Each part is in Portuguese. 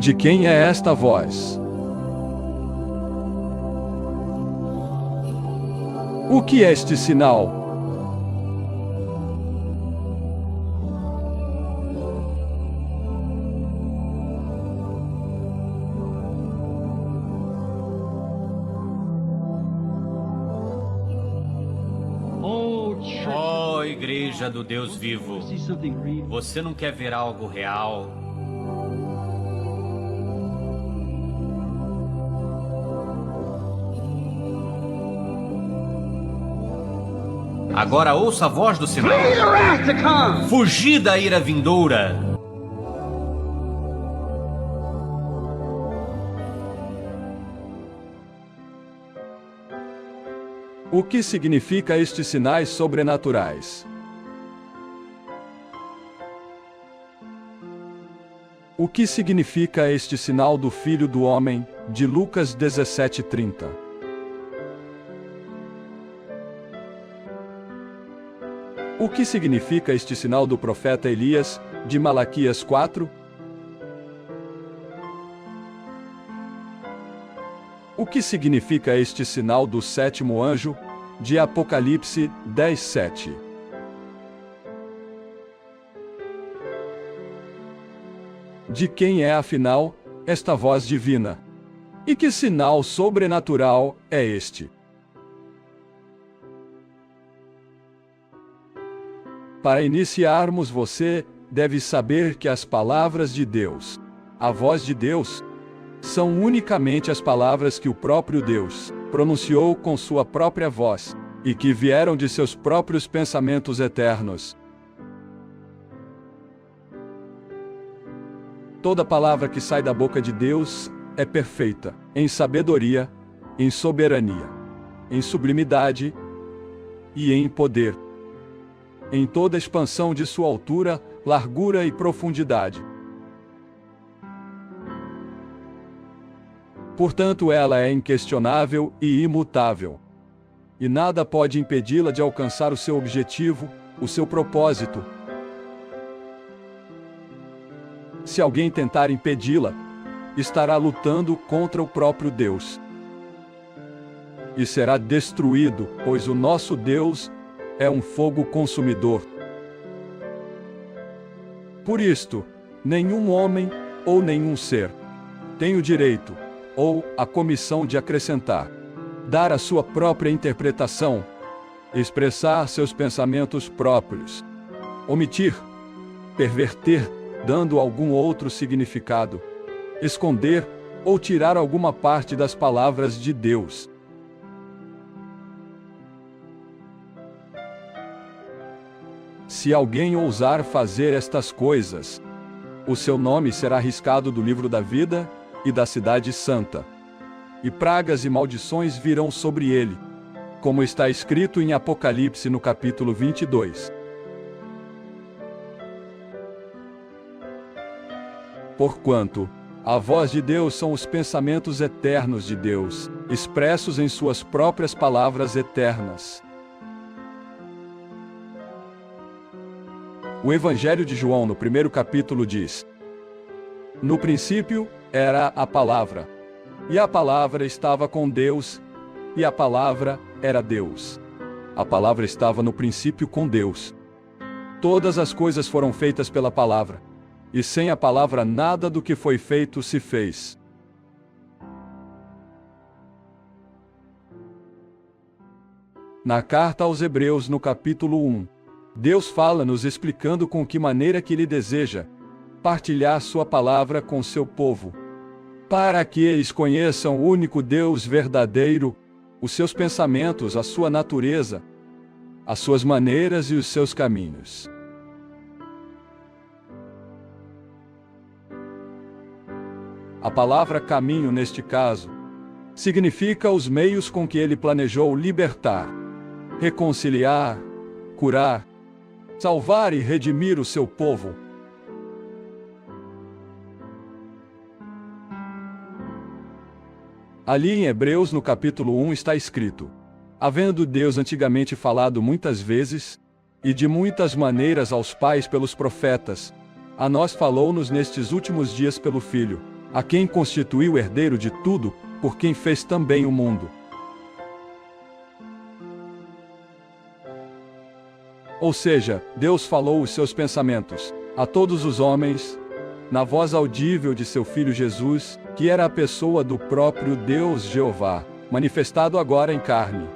De quem é esta voz? O que é este sinal? Oh, Igreja do Deus vivo, você não quer ver algo real? Agora ouça a voz do sinal. Fugir da ira vindoura. O que significa estes sinais sobrenaturais? O que significa este sinal do Filho do Homem, de Lucas 17:30? O que significa este sinal do profeta Elias, de Malaquias 4? O que significa este sinal do sétimo anjo, de Apocalipse 10:7? De quem é, afinal, esta voz divina? E que sinal sobrenatural é este? Para iniciarmos, você deve saber que as palavras de Deus, a voz de Deus, são unicamente as palavras que o próprio Deus pronunciou com sua própria voz e que vieram de seus próprios pensamentos eternos. Toda palavra que sai da boca de Deus é perfeita, em sabedoria, em soberania, em sublimidade e em poder, em toda a expansão de sua altura, largura e profundidade. Portanto, ela é inquestionável e imutável, e nada pode impedi-la de alcançar o seu objetivo, o seu propósito. Se alguém tentar impedi-la, estará lutando contra o próprio Deus. E será destruído, pois o nosso Deus é um fogo consumidor. Por isto, nenhum homem ou nenhum ser tem o direito ou a comissão de acrescentar, dar a sua própria interpretação, expressar seus pensamentos próprios, omitir, perverter, dando algum outro significado, esconder ou tirar alguma parte das palavras de Deus. Se alguém ousar fazer estas coisas, o seu nome será riscado do livro da vida e da cidade santa, e pragas e maldições virão sobre ele, como está escrito em Apocalipse no capítulo 22. Porquanto a voz de Deus são os pensamentos eternos de Deus, expressos em suas próprias palavras eternas. O Evangelho de João, no primeiro capítulo, diz: No princípio era a palavra, e a palavra estava com Deus, e a palavra era Deus. A palavra estava no princípio com Deus. Todas as coisas foram feitas pela palavra, e sem a palavra nada do que foi feito se fez. Na carta aos Hebreus, no capítulo 1, Deus fala-nos explicando com que maneira que Ele deseja partilhar sua palavra com seu povo, para que eles conheçam o único Deus verdadeiro, os seus pensamentos, a sua natureza, as suas maneiras e os seus caminhos. A palavra caminho, neste caso, significa os meios com que Ele planejou libertar, reconciliar, curar, salvar e redimir o seu povo. Ali em Hebreus, no capítulo 1, está escrito: havendo Deus antigamente falado muitas vezes, e de muitas maneiras aos pais pelos profetas, a nós falou-nos nestes últimos dias pelo Filho, a quem constituiu herdeiro de tudo, por quem fez também o mundo. Ou seja, Deus falou os seus pensamentos a todos os homens, na voz audível de seu Filho Jesus, que era a pessoa do próprio Deus Jeová, manifestado agora em carne.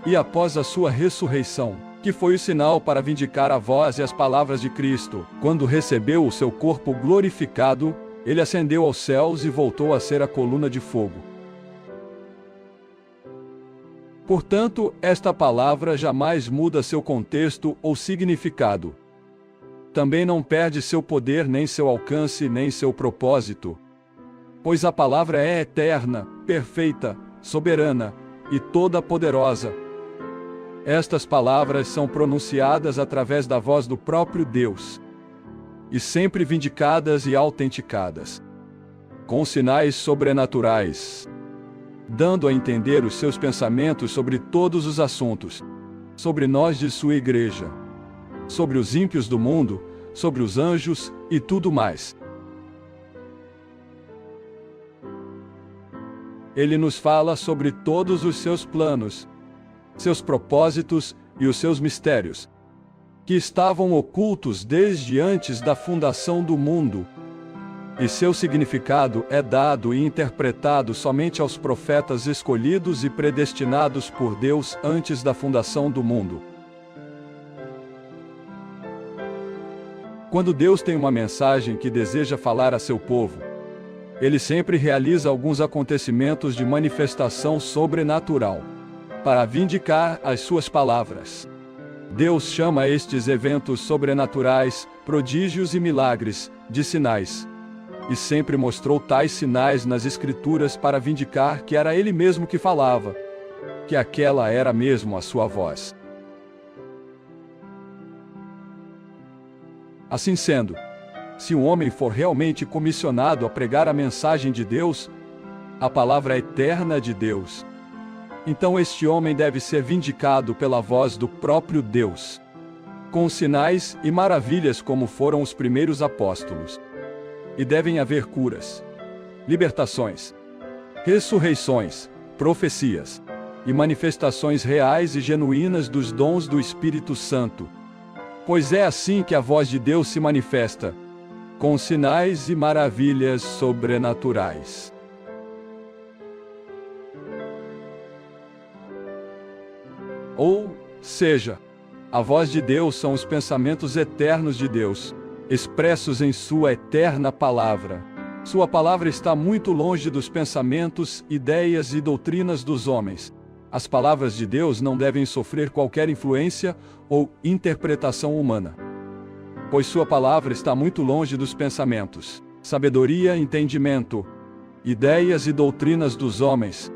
E após a sua ressurreição, que foi o sinal para vindicar a voz e as palavras de Cristo, quando recebeu o seu corpo glorificado, ele ascendeu aos céus e voltou a ser a coluna de fogo. Portanto, esta palavra jamais muda seu contexto ou significado. Também não perde seu poder, nem seu alcance, nem seu propósito. Pois a palavra é eterna, perfeita, soberana e toda poderosa. Estas palavras são pronunciadas através da voz do próprio Deus, e sempre vindicadas e autenticadas, com sinais sobrenaturais, dando a entender os seus pensamentos sobre todos os assuntos, sobre nós de sua igreja, sobre os ímpios do mundo, sobre os anjos e tudo mais. Ele nos fala sobre todos os seus planos, seus propósitos e os seus mistérios, que estavam ocultos desde antes da fundação do mundo, e seu significado é dado e interpretado somente aos profetas escolhidos e predestinados por Deus antes da fundação do mundo. Quando Deus tem uma mensagem que deseja falar a seu povo, ele sempre realiza alguns acontecimentos de manifestação sobrenatural, para vindicar as suas palavras. Deus chama estes eventos sobrenaturais, prodígios e milagres, de sinais, e sempre mostrou tais sinais nas Escrituras para vindicar que era Ele mesmo que falava, que aquela era mesmo a sua voz. Assim sendo, se um homem for realmente comissionado a pregar a mensagem de Deus, a palavra eterna de Deus, então este homem deve ser vindicado pela voz do próprio Deus, com sinais e maravilhas como foram os primeiros apóstolos. E devem haver curas, libertações, ressurreições, profecias e manifestações reais e genuínas dos dons do Espírito Santo. Pois é assim que a voz de Deus se manifesta, com sinais e maravilhas sobrenaturais. Ou seja, a voz de Deus são os pensamentos eternos de Deus, expressos em sua eterna palavra. Sua palavra está muito longe dos pensamentos, ideias e doutrinas dos homens. As palavras de Deus não devem sofrer qualquer influência ou interpretação humana, pois sua palavra está muito longe dos pensamentos, sabedoria, entendimento, ideias e doutrinas dos homens.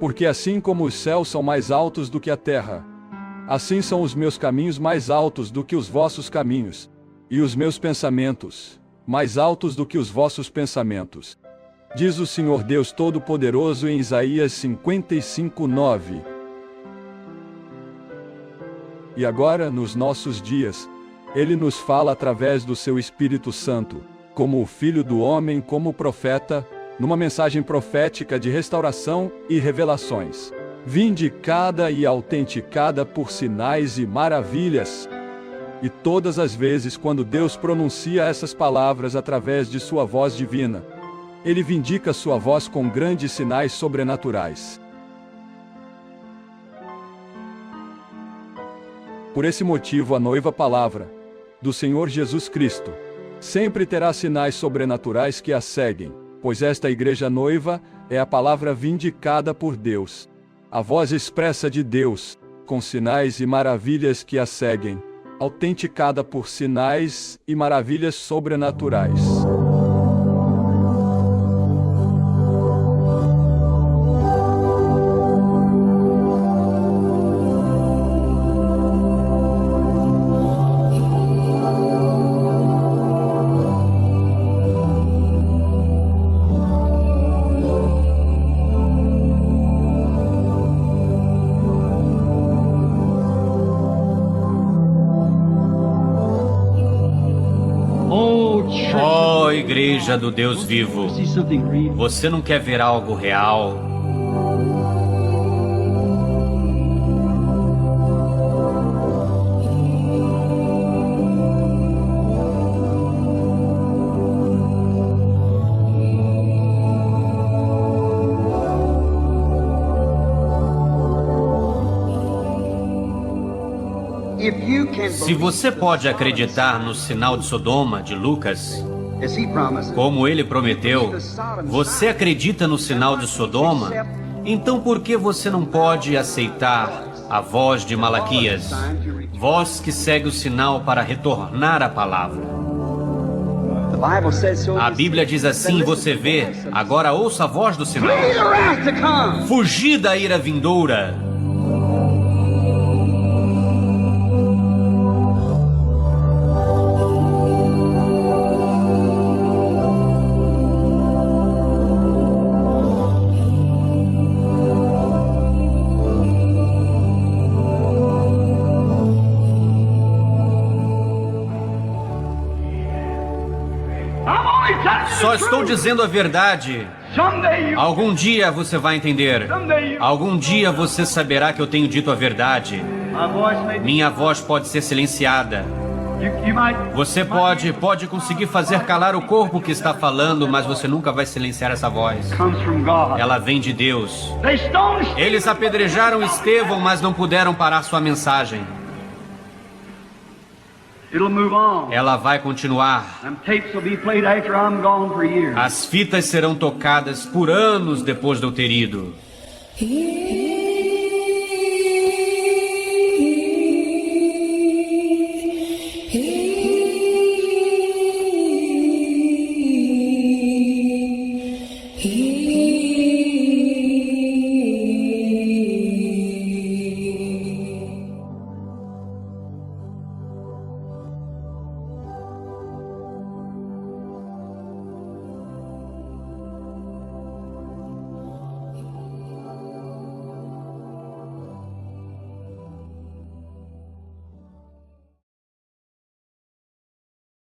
Porque assim como os céus são mais altos do que a terra, assim são os meus caminhos mais altos do que os vossos caminhos, e os meus pensamentos mais altos do que os vossos pensamentos. Diz o Senhor Deus Todo-Poderoso em Isaías 55:9. E agora, nos nossos dias, Ele nos fala através do seu Espírito Santo, como o Filho do Homem, como profeta, numa mensagem profética de restauração e revelações, vindicada e autenticada por sinais e maravilhas. E todas as vezes quando Deus pronuncia essas palavras através de sua voz divina, Ele vindica sua voz com grandes sinais sobrenaturais. Por esse motivo, a noiva palavra do Senhor Jesus Cristo sempre terá sinais sobrenaturais que a seguem, pois esta igreja noiva é a palavra vindicada por Deus, a voz expressa de Deus, com sinais e maravilhas que a seguem, autenticada por sinais e maravilhas sobrenaturais. Igreja do Deus vivo, See something real. você não quer ver algo real? If you can Se você pode acreditar no sinal de Sodoma de Lucas, as he promised, como ele prometeu, você acredita no sinal de Sodoma? Então por que você não pode aceitar a voz de Malaquias? Voz que segue o sinal para retornar à palavra. the Bible says so. A Bíblia diz assim, você vê, agora ouça a voz do sinal. Flee the wrath to come. Fugir da ira vindoura. Só estou dizendo a verdade. Algum dia você vai entender. Algum dia você saberá que eu tenho dito a verdade. Minha voz pode ser silenciada. Você pode conseguir fazer calar o corpo que está falando, mas você nunca vai silenciar essa voz. Comes from God. Ela vem de Deus. They stoned Stephen. Eles apedrejaram Estevão, mas não puderam parar sua mensagem. It'll move on. Ela vai continuar. Them tapes will be played after I'm gone for years. As fitas serão tocadas por anos depois de eu ter ido. He